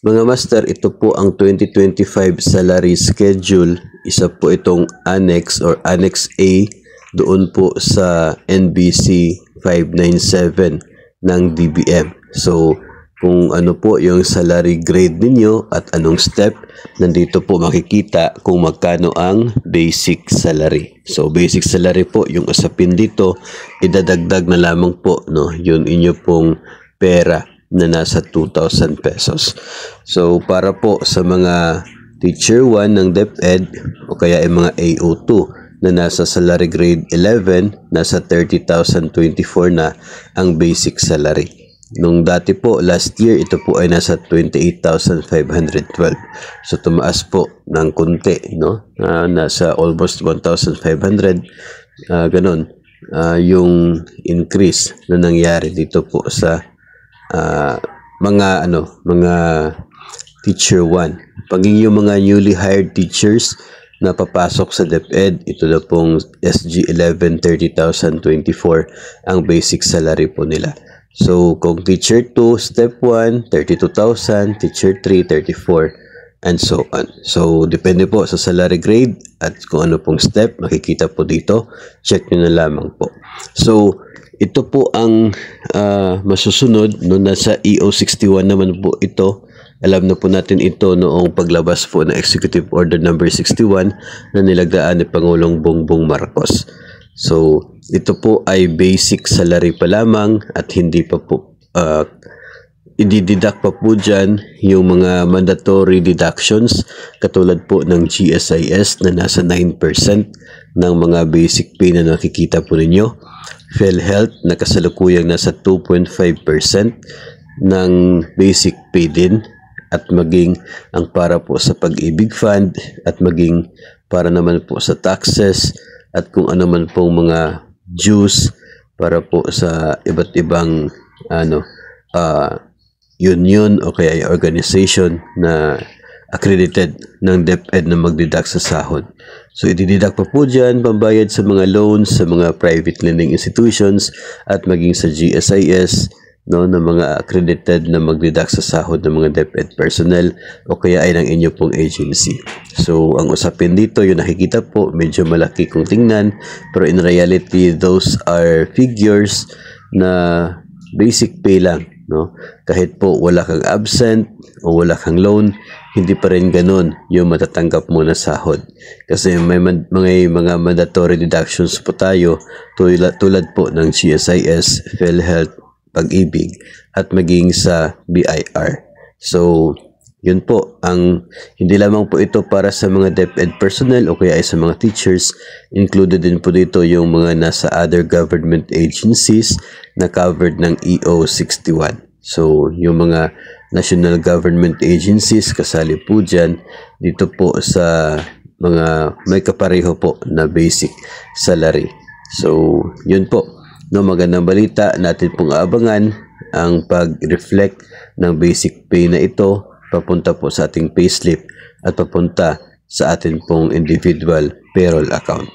Mga master, ito po ang 2025 salary schedule. Isa po itong annex or annex A doon po sa NBC 597 ng DBM. So, kung ano po yung salary grade ninyo at anong step, nandito po makikita kung magkano ang basic salary. So, basic salary po, yung usapin dito, idadagdag na lamang po, no, yun inyo pong pera na nasa 2,000 pesos. So, para po sa mga Teacher 1 ng DepEd o kaya ay mga AO2 na nasa salary grade 11, nasa 30,024 na ang basic salary. Nung dati po, last year, ito po ay nasa 28,512. So, tumaas po ng konti, no? Nasa almost 1,500. Ganon. Yung increase na nangyari dito po sa mga Teacher 1. Pag yung mga newly hired teachers na papasok sa DepEd, ito na pong SG 11, 30,024 ang basic salary po nila. So, kung Teacher 2, Step 1, 32,000, Teacher 3, 34, and so on. So, depende po sa salary grade at kung ano pong step, makikita po dito. Check nyo na lamang po. So, ito po ang masusunod, no, nasa EO61 naman po ito. Alam na po natin ito noong paglabas po ng Executive Order number 61 na nilagdaan ni Pangulong Bongbong Marcos. So, ito po ay basic salary pa lamang at hindi pa po i-deduct pa po dyan yung mga mandatory deductions katulad po ng GSIS na nasa 9% ng mga basic pay na nakikita po ninyo. PhilHealth na kasalukuyang nasa 2.5% ng basic pay din, at maging ang para po sa Pag-ibig Fund at maging para naman po sa taxes at kung ano man pong mga dues para po sa iba't ibang union o kaya organization na accredited ng DepEd na magdeduct sa sahod. So, i-deduct pa po dyan, pambayad sa mga loans, sa mga private lending institutions, at maging sa GSIS, no, na mga accredited na magdeduct sa sahod ng mga DepEd personnel o kaya ay ng inyo pong agency. So, ang usapin dito, yung nakikita po, medyo malaki kung tingnan, pero in reality, those are figures na basic pay lang. No? Kahit po wala kang absent o wala kang loan, hindi pa rin ganun yung matatanggap mo na sahod. Kasi may mga mandatory deductions po tayo tulad po ng GSIS, PhilHealth, Pag-ibig at maging sa BIR. So, yun po, hindi lamang po ito para sa mga DepEd personnel o kaya ay sa mga teachers. Included din po dito yung mga nasa other government agencies na covered ng EO61. So, yung mga national government agencies, kasali po dyan, dito po sa mga may kapareho po na basic salary. So, yun po. No, magandang balita, natin pong aabangan ang pag-reflect ng basic pay na ito papunta po sa ating payslip at papunta sa atin pong individual payroll account.